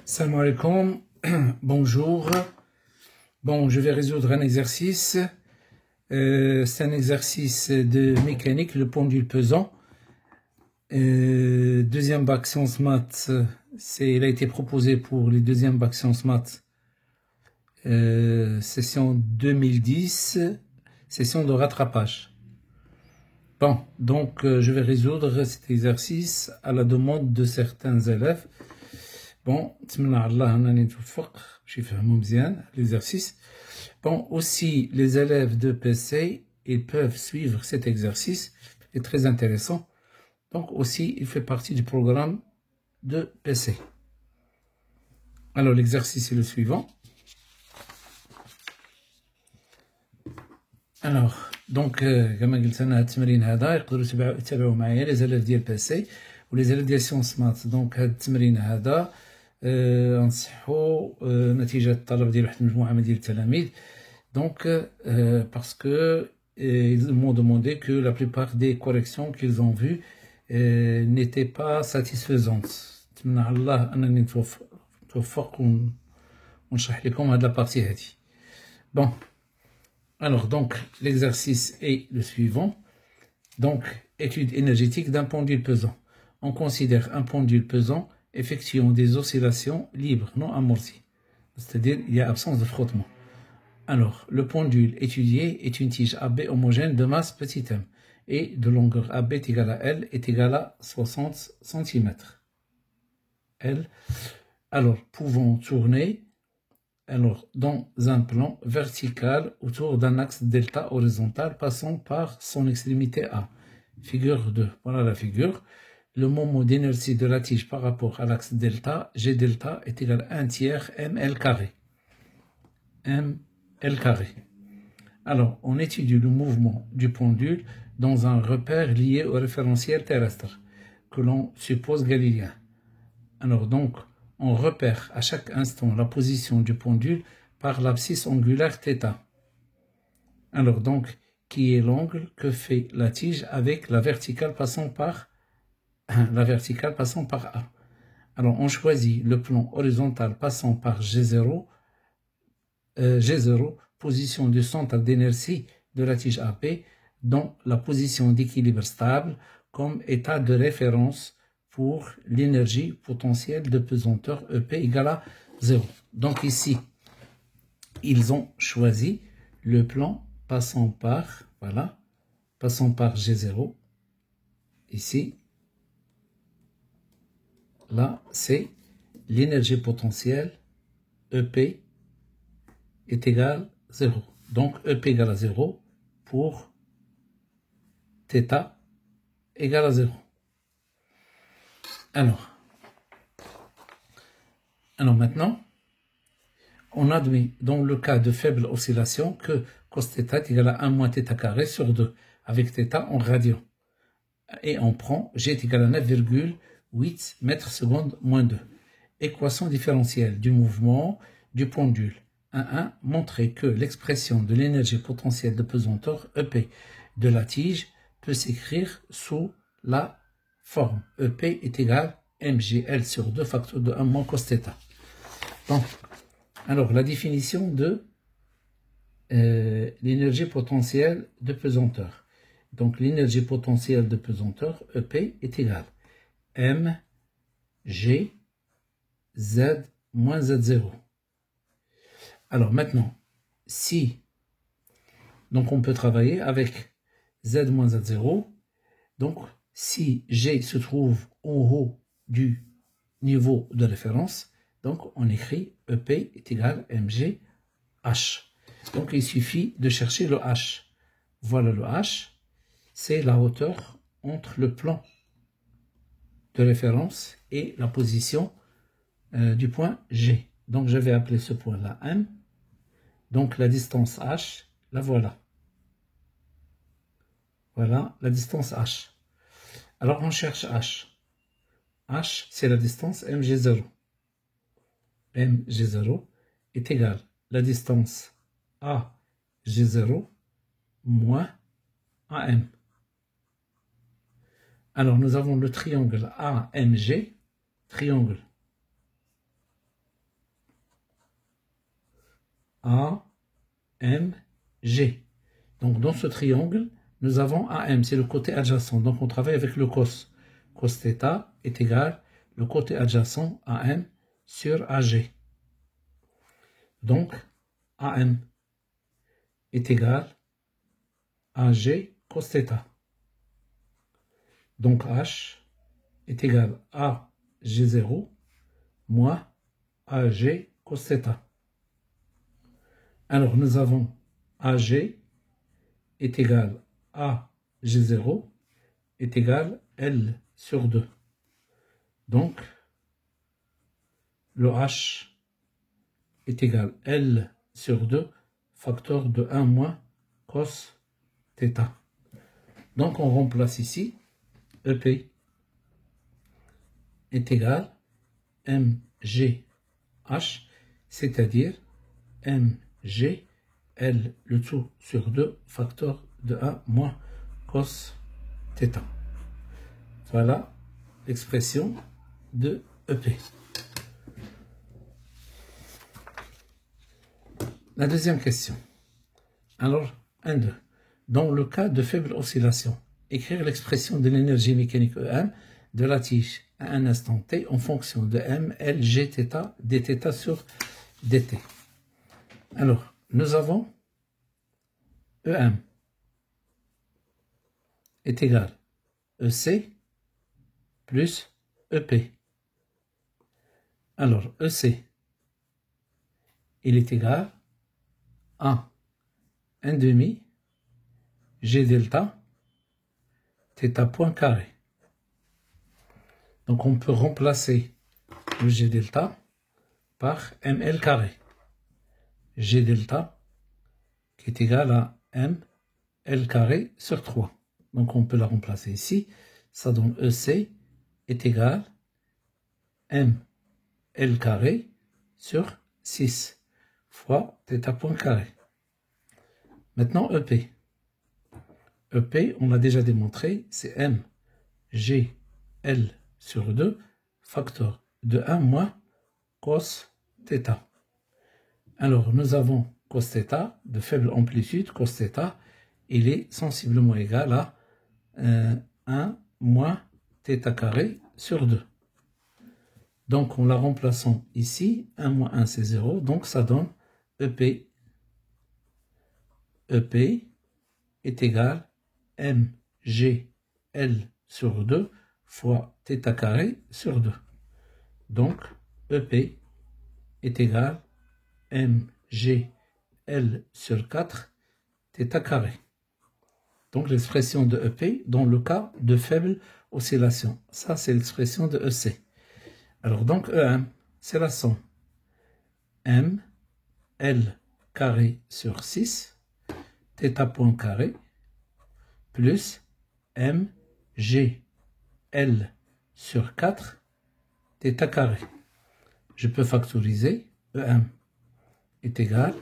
Salam alaikum, bonjour. Bon, je vais résoudre un exercice. C'est un exercice de mécanique, le pendule pesant. Deuxième bac sciences maths, il a été proposé pour les deuxième bac sciences maths. Session 2010, session de rattrapage. Bon, donc je vais résoudre cet exercice à la demande de certains élèves. Bon, l'exercice. Bon, aussi, les élèves de PC, ils peuvent suivre cet exercice. C'est très intéressant. Donc, aussi, il fait partie du programme de PC. Alors, l'exercice est le suivant. Alors, donc, كما قلت أنا التمرين هذا يقدروا يتابعوا معايا les élèves ديال PC ولي élèves ديال سيونس مات. دونك هذا التمرين هذا نصحوا نتيجة الطلب ديال واحد المجموعة من ديال التلاميذ. Donc, parce que ils m'ont demandé que la plupart des corrections qu'ils ont vues n'étaient pas satisfaisantes. نتمنى على الله أنني نتوفق ونشرح لكم هذه البارتي هذه. Bon. Alors, donc, l'exercice est le suivant. Donc, étude énergétique d'un pendule pesant. On considère un pendule pesant effectuant des oscillations libres, non amorties. C'est-à-dire, il y a absence de frottement. Alors, le pendule étudié est une tige AB homogène de masse petit m et de longueur AB est égale à L est égale à 60 cm. L. Alors, pouvons tourner dans un plan vertical autour d'un axe delta horizontal passant par son extrémité A. Figure 2. Voilà la figure. Le moment d'inertie de la tige par rapport à l'axe delta, G delta est égal à 1 tiers ml carré. ml carré. Alors, on étudie le mouvement du pendule dans un repère lié au référentiel terrestre que l'on suppose galiléen. Alors donc, on repère à chaque instant la position du pendule par l'abscisse angulaire θ. Alors donc, qui est l'angle que fait la tige avec la verticale passant par A. Alors on choisit le plan horizontal passant par G0, position du centre d'inertie de la tige AP, dans la position d'équilibre stable comme état de référence pour l'énergie potentielle de pesanteur EP égale à 0. Donc ici, ils ont choisi le plan passant par G0. Ici, là, c'est l'énergie potentielle EP est égale à 0. Donc EP égale à 0 pour θ égale à 0. Alors maintenant, on admet dans le cas de faible oscillation que cos θ est égal à 1 moins θ carré sur 2, avec θ en radian. Et on prend G est égal à 9,8 mètres secondes moins 2. Équation différentielle du mouvement du pendule. 1,1 montrer que l'expression de l'énergie potentielle de pesanteur EP de la tige peut s'écrire sous la forme EP est égal à mgl sur 2 facteur de 1 moins cos θ. Bon, alors la définition de l'énergie potentielle de pesanteur. Donc l'énergie potentielle de pesanteur EP est égale à mg z moins z0. Alors maintenant, donc on peut travailler avec z moins z0. Donc si G se trouve en haut du niveau de référence, donc on écrit EP est égal à mg h. Donc il suffit de chercher le h. Voilà le h, c'est la hauteur entre le plan de référence et la position du point G. Donc je vais appeler ce point-là M. Donc la distance h, la voilà. Voilà la distance h. Alors on cherche h. H, c'est la distance mg0. mg0 est égal à la distance AG0 moins AM. Alors nous avons le triangle AMG, triangle A, M, G. Donc dans ce triangle, nous avons AM, c'est le côté adjacent. Donc on travaille avec le cos. Cos θ est égal le côté adjacent AM sur AG. Donc AM est égal AG cos θ. Donc H est égal à G0 moins AG cos θ. Alors nous avons AG est égal à G0 est égal L sur 2. Donc le H est égal L sur 2 facteur de 1 moins cos θ. Donc on remplace ici EP est égal MGH, c'est-à-dire MG L le tout sur 2 facteur de 1 moins cos θ. Voilà l'expression de EP. La deuxième question. Alors, 1-2. Dans le cas de faible oscillation, écrire l'expression de l'énergie mécanique EM de la tige à un instant T en fonction de M, L, G, θ, dθ sur dt. Alors, nous avons EM est égal EC plus EP. Alors, EC, il est égal à 1 demi G delta θ point carré. Donc on peut remplacer le G delta par ML carré. G delta qui est égal à ML carré sur 3. Donc on peut la remplacer ici. Ça donne EC est égal ML carré sur 6 fois θ point carré. Maintenant EP. EP, on l'a déjà démontré, c'est MGL sur 2 facteur de 1 moins cos θ. Alors nous avons cos θ de faible amplitude, cos θ, il est sensiblement égal à 1 moins θ carré sur 2. Donc en la remplaçant ici, 1 moins 1 c'est 0, donc ça donne EP. EP est égal MGL sur 2 fois θ carré sur 2. Donc EP est égal MGL sur 4 θ carré. Donc l'expression de EP dans le cas de faible oscillation. Ça c'est l'expression de EC. Alors donc EM, c'est la somme ML carré sur 6 θ point carré plus MGL sur 4 θ carré. Je peux factoriser EM est égal,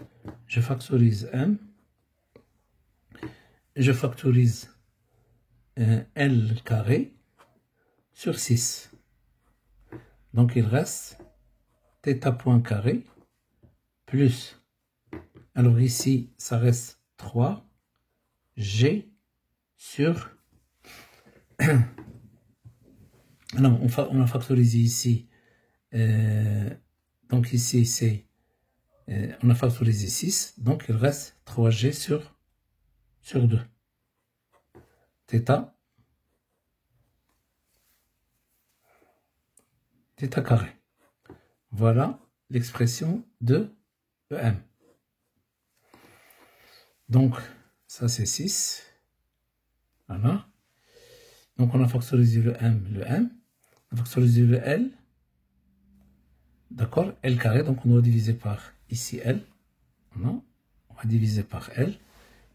je factorise M, je factorise L carré sur 6. Donc il reste θ point carré plus, alors ici ça reste 3 G sur non, on a factorisé ici donc ici c'est on a factorisé 6, donc il reste 3G sur 2 θ carré. Voilà l'expression de EM. Donc ça c'est 6. Voilà. Donc on a factorisé le M, on a factorisé le L. D'accord, L carré, donc on doit diviser par ici L. Voilà. On va diviser par L.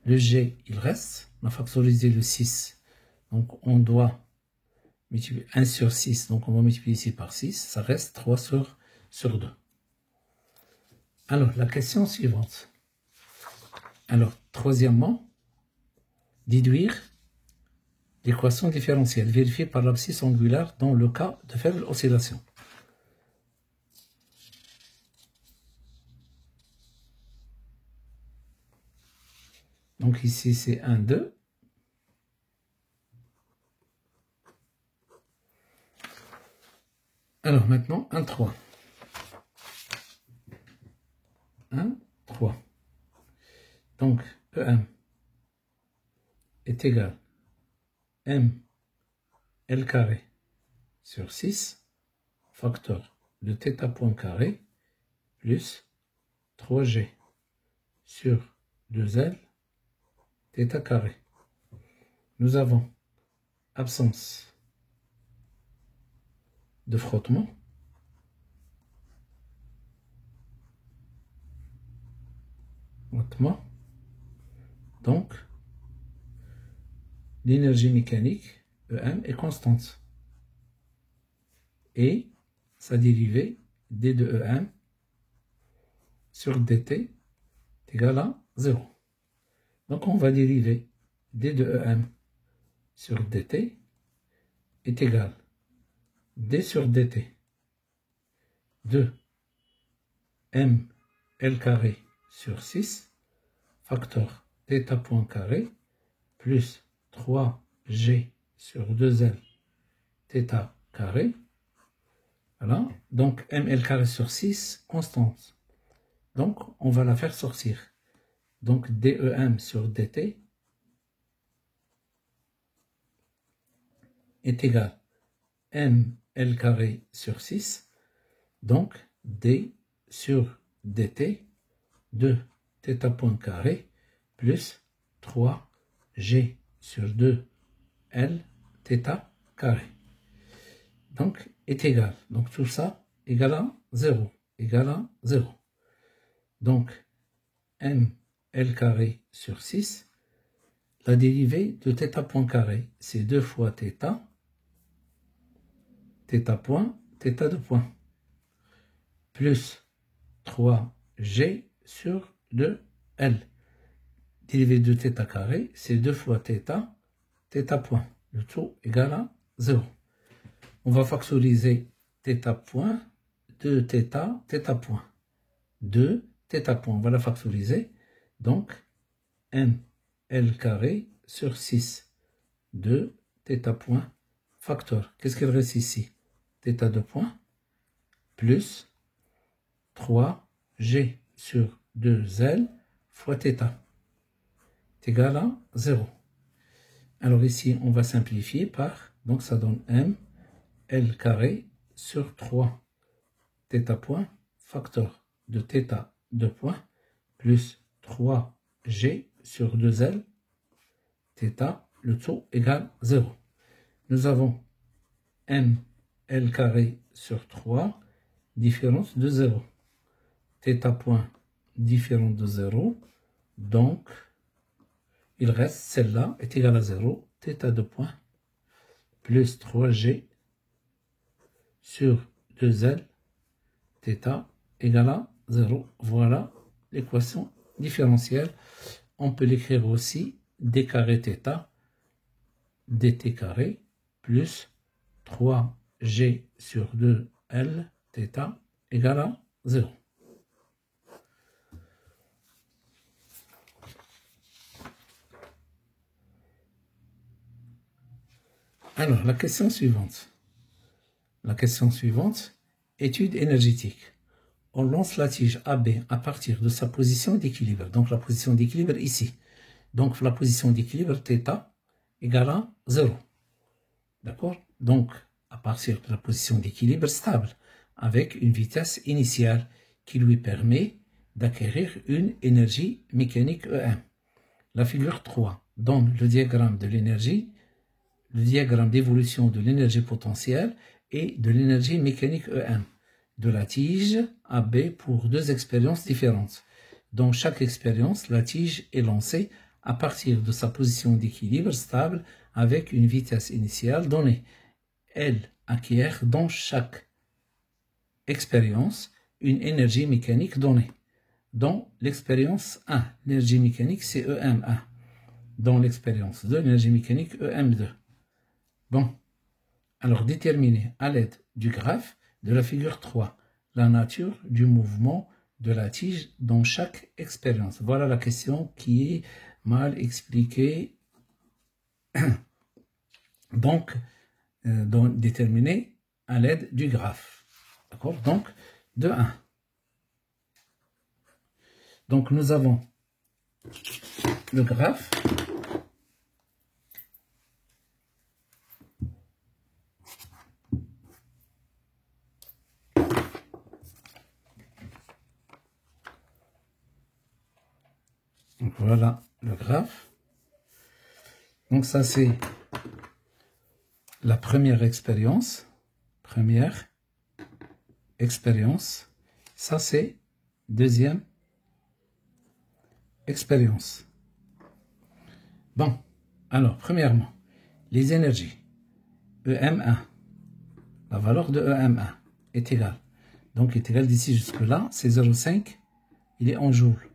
Le G, il reste. On a factorisé le 6. Donc on doit multiplier 1 sur 6. Donc on va multiplier ici par 6. Ça reste 3 sur 2. Alors, la question suivante. Alors, troisièmement, déduire l'équation différentielle vérifiée par l'abscisse angulaire dans le cas de faible oscillation. Donc ici, c'est 1, 2. Alors maintenant, 1, 3. 1, 3. Donc, EM est égal à M L carré sur 6 facteur de θ point carré plus 3G sur 2L θ carré. Nous avons absence de frottement. Donc, l'énergie mécanique, EM, est constante. Et sa dérivée, d de EM, sur dt est égal à 0. Donc, on va dériver d de EM sur dt est égal à d sur dt de m L carré sur 6 facteur θ point carré plus 3G sur 2L θ carré. Voilà. Donc ml carré sur 6 constante. Donc on va la faire sortir. Donc DEM sur dt est égal à ml carré sur 6. Donc d sur dt de θ point carré plus 3G sur 2L θ carré. Donc, est égal. Donc, tout ça égal à 0. Égal à 0. Donc, m L carré sur 6, la dérivée de θ point carré, c'est 2 fois θ, θ point, θ de point, plus 3G sur 2L. Dérivée de θ carré, c'est 2 fois θ, θ point. Le tout égal à 0. On va factoriser θ point, 2θ, θ point. 2 θ point, on va la factoriser. Donc, m L carré sur 6. 2 θ point facteur. Qu'est-ce qu'il reste ici? θ de point plus 3G sur 2L fois θ est égal à 0. Alors ici, on va simplifier par, donc ça donne m L carré sur 3 θ point facteur de θ de point plus 3G sur 2L θ, le tout égale 0. Nous avons m L carré sur 3 différence de 0. θ point différent de 0. Donc, il reste celle-là est égale à 0. θ de point plus 3G sur 2L θ égale à 0. Voilà l'équation différentielle. On peut l'écrire aussi d carré θ dt carré plus 3G sur 2L θ égale à 0. Alors, la question suivante. La question suivante, étude énergétique. On lance la tige AB à partir de sa position d'équilibre. Donc, la position d'équilibre ici. Donc, la position d'équilibre θ égale à 0. D'accord? Donc, à partir de la position d'équilibre stable, avec une vitesse initiale qui lui permet d'acquérir une énergie mécanique EM. La figure 3 donne le diagramme de l'énergie, le diagramme d'évolution de l'énergie potentielle et de l'énergie mécanique EM de la tige AB pour deux expériences différentes. Dans chaque expérience, la tige est lancée à partir de sa position d'équilibre stable avec une vitesse initiale donnée. Elle acquiert dans chaque expérience une énergie mécanique donnée. Dans l'expérience 1, l'énergie mécanique c'est EM1. Dans l'expérience 2, l'énergie mécanique EM2. Bon, alors déterminer à l'aide du graphe de la figure 3 la nature du mouvement de la tige dans chaque expérience. Voilà la question qui est mal expliqué. Donc, déterminé à l'aide du graphe. D'accord? Donc, de 1. Donc, nous avons le graphe. Donc, voilà le graphe. Donc, ça, c'est la première expérience. Première expérience. Ça, c'est deuxième expérience. Bon, alors, premièrement, les énergies. EM1, la valeur de EM1 est égale. Donc, est égale d'ici jusque-là, c'est 0,5, il est en joules.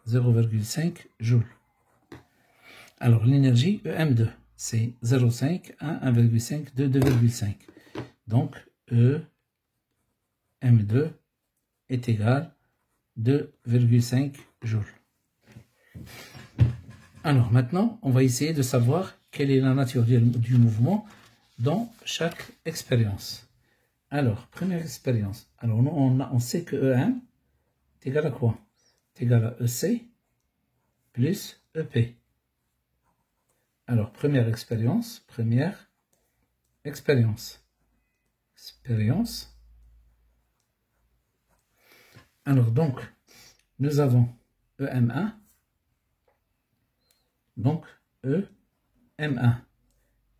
0,5 joules. Alors, l'énergie EM2, c'est 0,5, 1, 1,5, 2, 2,5. Donc, EM2 est égal 2,5 joules. Alors maintenant, on va essayer de savoir quelle est la nature du mouvement dans chaque expérience. Alors, première expérience. Alors, on sait que EM est égal à quoi? C'est égal à EC plus EP. Alors, première expérience. Alors, donc, nous avons EM1. Donc, EM1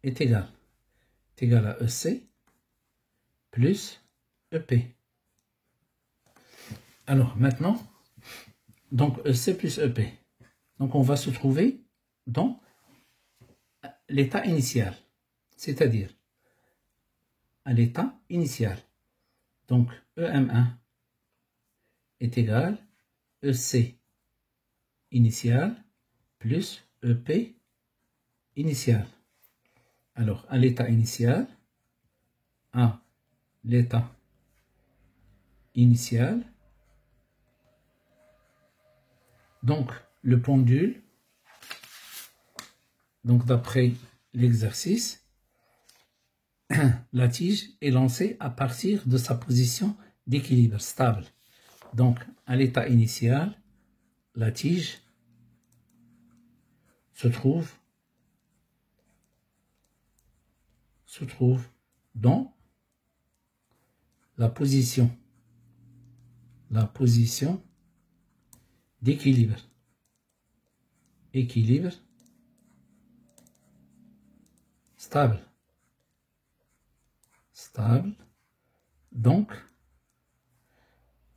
est égal à EC plus EP. Alors, maintenant, donc EC plus EP. Donc, on va se trouver dans l'état initial, c'est-à-dire à l'état initial. Donc, EM1 est égal à EC initial plus EP initial. Alors, à l'état initial, donc le pendule, donc d'après l'exercice, la tige est lancée à partir de sa position d'équilibre stable. Donc, à l'état initial, la tige se trouve dans la position d'équilibre. Équilibre stable. Donc,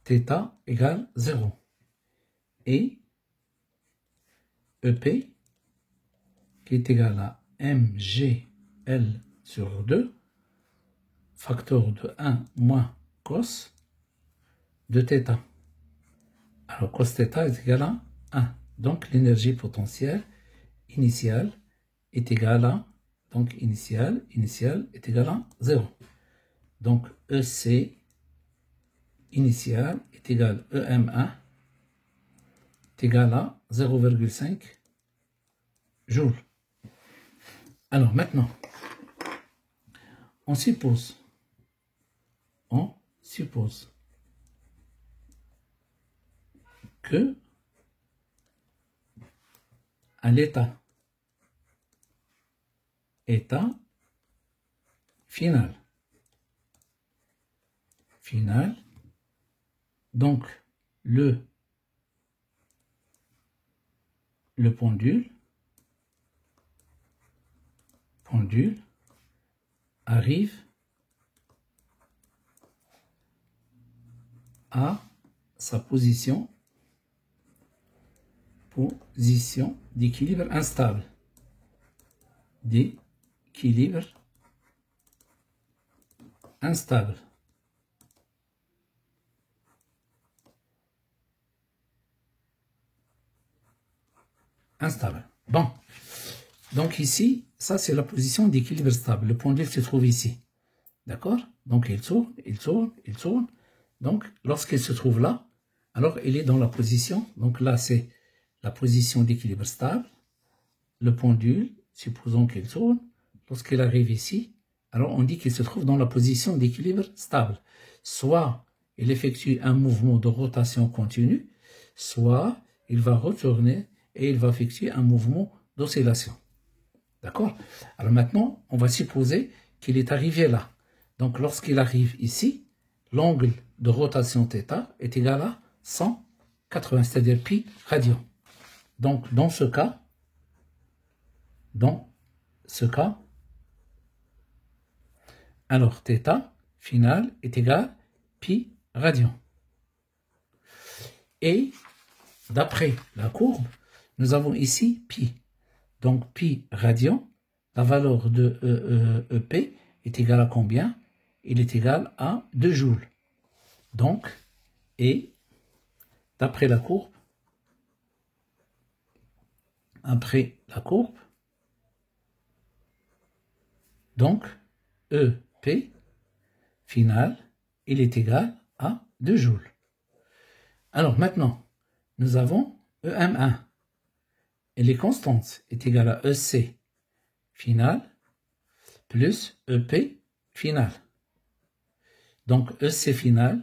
θ égale 0. Et EP qui est égal à MGL sur 2, facteur de 1 moins cos de θ. Alors, cos θ est égal à 1. Donc, l'énergie potentielle initiale est égale à, donc initiale est égale à 0. Donc, EC initial est égal à EM1 est égal à 0,5 joules. Alors, maintenant, on suppose que à l'état final, donc le pendule arrive à sa position d'équilibre instable. Instable. Bon. Donc ici, ça c'est la position d'équilibre stable. Le pendule se trouve ici. D'accord? Donc il tourne. Donc lorsqu'il se trouve là, alors il est dans la position. Donc là c'est la position d'équilibre stable. Le pendule, supposons qu'il tourne, lorsqu'il arrive ici, alors on dit qu'il se trouve dans la position d'équilibre stable. Soit il effectue un mouvement de rotation continue, soit il va retourner et il va effectuer un mouvement d'oscillation. D'accord? Alors maintenant, on va supposer qu'il est arrivé là. Donc lorsqu'il arrive ici, l'angle de rotation θ est égal à 180, c'est-à-dire pi radian. Donc dans ce cas, alors θ final est égal pi radian. Et d'après la courbe, nous avons ici pi. Donc pi radian, la valeur de EP est égale à combien? Il est égal à 2 joules. Donc, et d'après la courbe, donc EP final, il est égal à 2 joules. Alors maintenant, nous avons EM1. Et les constantes est égale à EC final plus EP final. Donc EC final,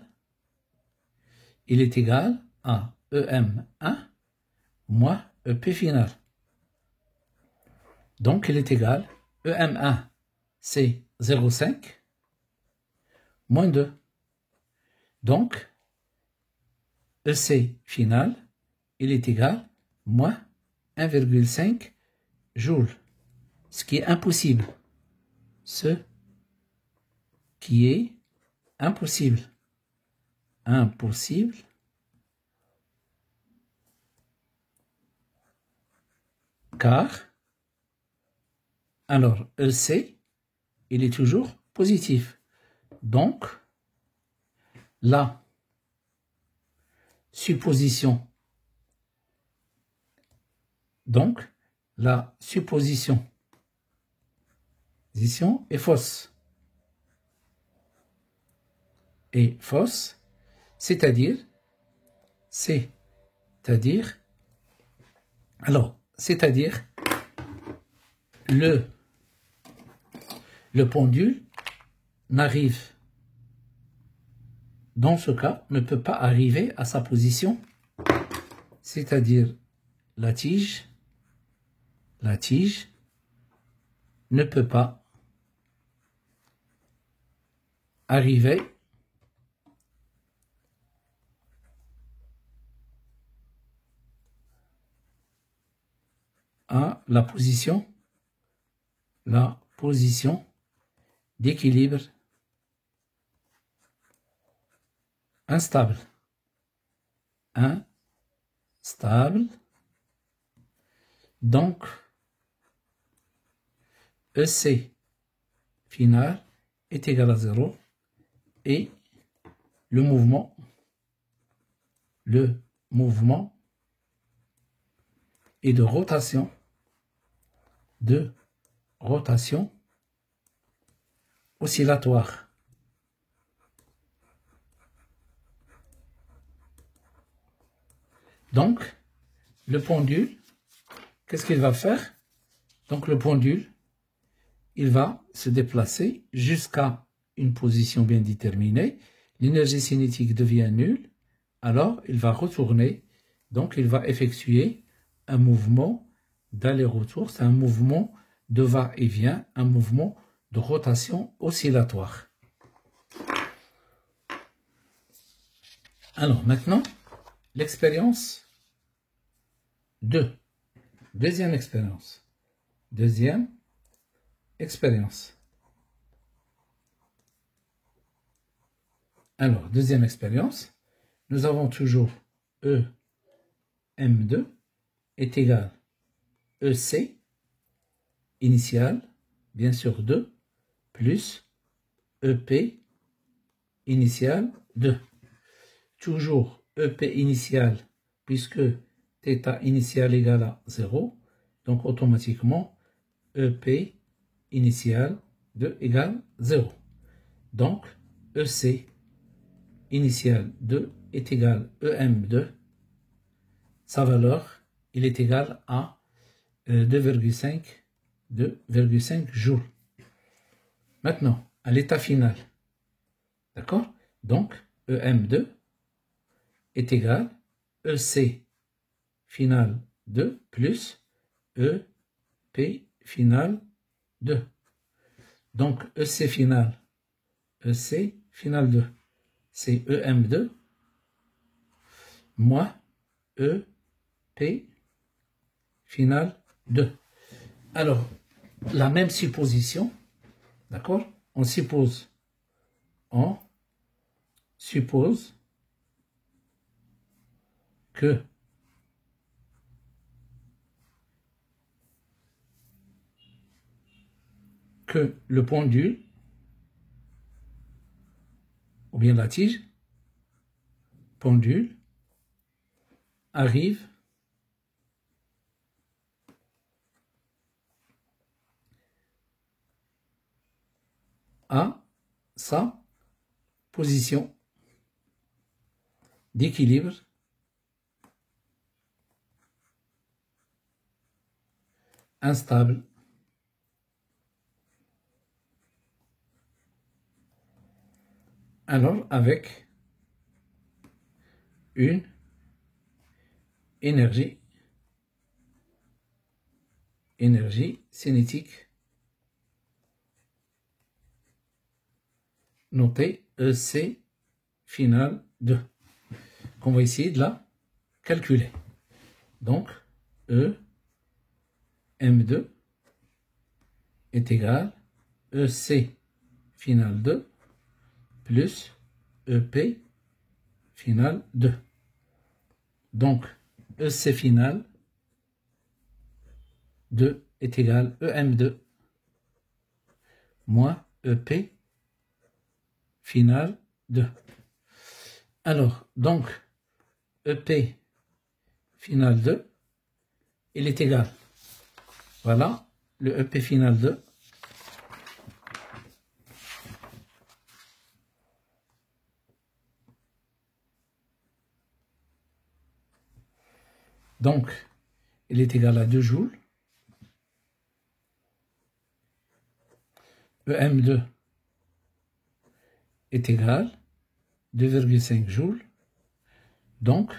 il est égal à EM1 moins EP final. Donc il est égal EM1, c'est 0,5 moins 2. Donc EC final, il est égal moins 1,5 joules. Ce qui est impossible. Ce qui est impossible. Impossible. Car, alors EC, il est toujours positif. Donc, la supposition est fausse. Est fausse, c'est-à-dire, le pendule n'arrive, dans ce cas, ne peut pas arriver à sa position, c'est-à-dire la tige ne peut pas arriver à la position d'équilibre instable. Donc, EC final est égal à 0 et le mouvement est de rotation oscillatoire. Donc, le pendule, qu'est-ce qu'il va faire? Donc, le pendule, il va se déplacer jusqu'à une position bien déterminée. L'énergie cinétique devient nulle. Alors, il va retourner. Donc, il va effectuer un mouvement d'aller-retour. C'est un mouvement de va-et-vient, un mouvement de rotation oscillatoire. Alors, maintenant, l'expérience 2. Deuxième expérience. Alors, deuxième expérience, nous avons toujours EM2 est égal EC initial, bien sûr 2, plus EP initial 2. Toujours EP initial, puisque θ initial égale à 0, donc automatiquement EP initial 2 égale 0. Donc EC initial 2 est égal EM2. Sa valeur il est égal à 2,5 joules. Maintenant, à l'état final, d'accord? Donc, EM2 est égal à EC final 2 plus EP final 2. Donc, EC final 2, c'est EM2 moins EP final 2. Alors, la même supposition, d'accord? On suppose que le pendule, ou bien la tige, pendule, arrive à sa position d'équilibre instable. Alors, avec une énergie cinétique notée EC final 2, qu'on va essayer de la calculer. Donc, EM2 est égal à EC final 2 plus EP final 2. Donc, EC final 2 est égal à EM2 moins EP final 2. Alors, donc, EP final 2, il est égal. Voilà, le EP final 2. Donc, il est égal à 2 joules. EM2 est égal à 2,5 joules. Donc,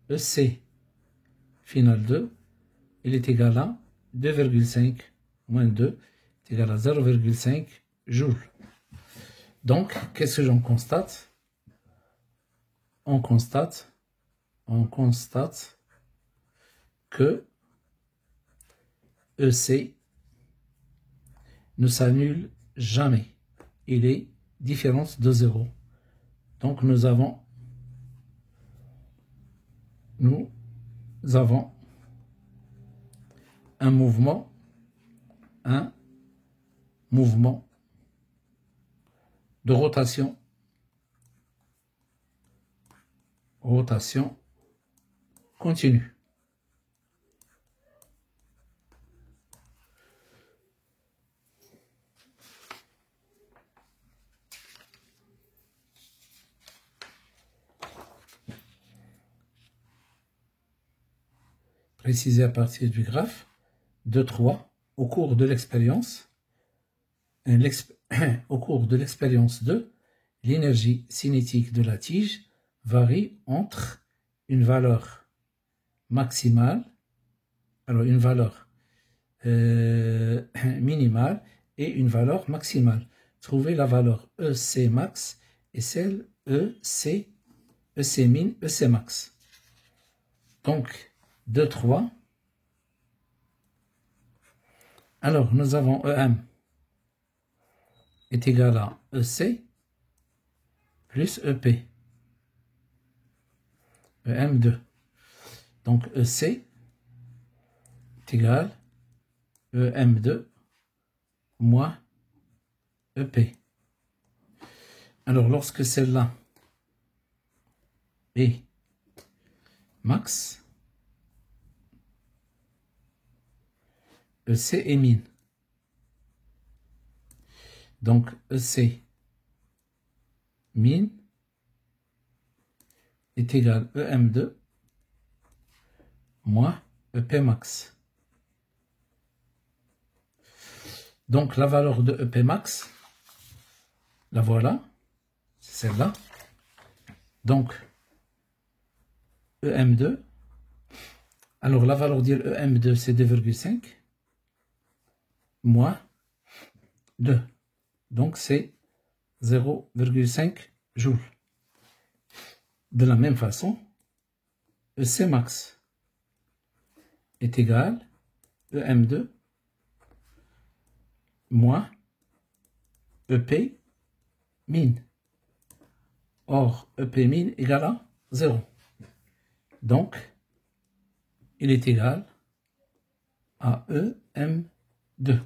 EC final 2, il est égal à 2,5 moins 2 est égal à 0,5 joules. Donc, qu'est-ce que j'en constate? On constate que EC ne s'annule jamais. Il est différence de 0. Donc nous avons un mouvement de rotation continue. Précisé à partir du graphe 2,3 au cours de l'expérience. Au cours de l'expérience 2, l'énergie cinétique de la tige varie entre une valeur maximale, alors une valeur minimale et une valeur maximale. Trouvez la valeur EC max et celle EC min, EC max. Donc, 2,3. Alors, nous avons EM est égal à EC plus EP. EM2. Donc, EC est égal à EM2 moins EP. Alors, lorsque celle-là est max, EC est min. Donc, EC min est égal à EM2 moins EP max. Donc la valeur de EP max, la voilà, c'est celle-là. Donc EM2, alors la valeur de EM2 c'est 2,5 moins 2. Donc c'est 0,5 joules. De la même façon, EC max est égal à EM2 moins EP min. Or, EP min égale à 0. Donc, il est égal à EM2.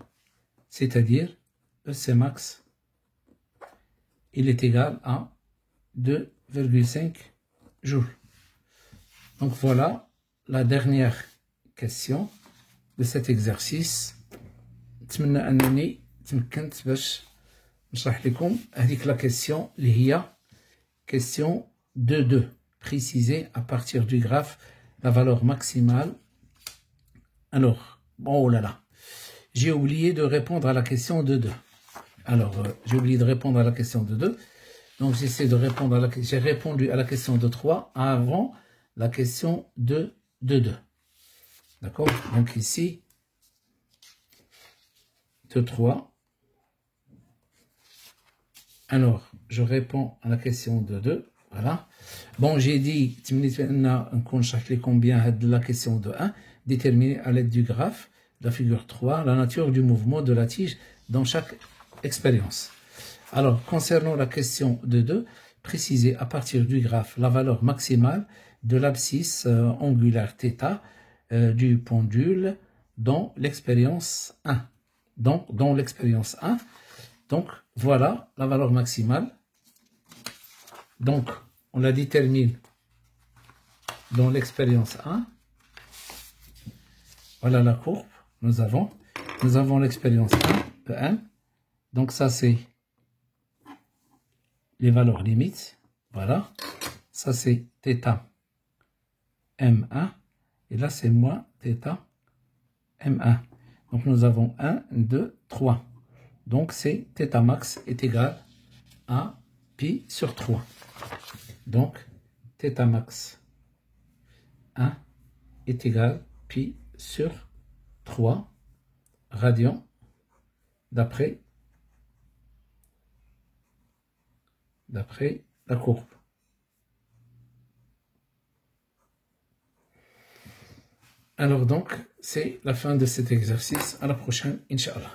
C'est-à-dire, EC max, il est égal à 2,5 joules. Donc voilà la dernière question de cet exercice. نتمنى أنني تمكنت باش نشرح لكم هذيك la question اللي هي question 2.2 préciser à partir du graphe la valeur maximale. Alors, oh là là, j'ai oublié de répondre à la question 2.2. Alors, j'ai oublié de répondre à la question 2.2. Donc, j'essaie de répondre à la question. J'ai répondu à la question 2.3 avant la question 2.2. D'accord? Donc, ici, 2.3. Alors, je réponds à la question 2.2. Voilà. Bon, j'ai dit, combien de la question de 1, déterminer à l'aide du graphe, de la figure 3, la nature du mouvement de la tige dans chaque expérience. Alors, concernant la question de 2, préciser à partir du graphe la valeur maximale de l'abscisse angulaire θ du pendule dans l'expérience 1. Donc, dans l'expérience 1, donc voilà la valeur maximale. Donc, on la détermine dans l'expérience 1. Voilà la courbe. Nous avons l'expérience 1, E1. Donc, ça, c'est les valeurs limites. Voilà. Ça, c'est θ M1. Et là, c'est moins θ M1. Donc, nous avons 1, 2, 3. Donc, c'est θ max est égal à pi sur 3. Donc, θ max 1 est égal à pi sur 3 radians d'après la courbe. Alors donc, c'est la fin de cet exercice. À la prochaine, Inch'Allah.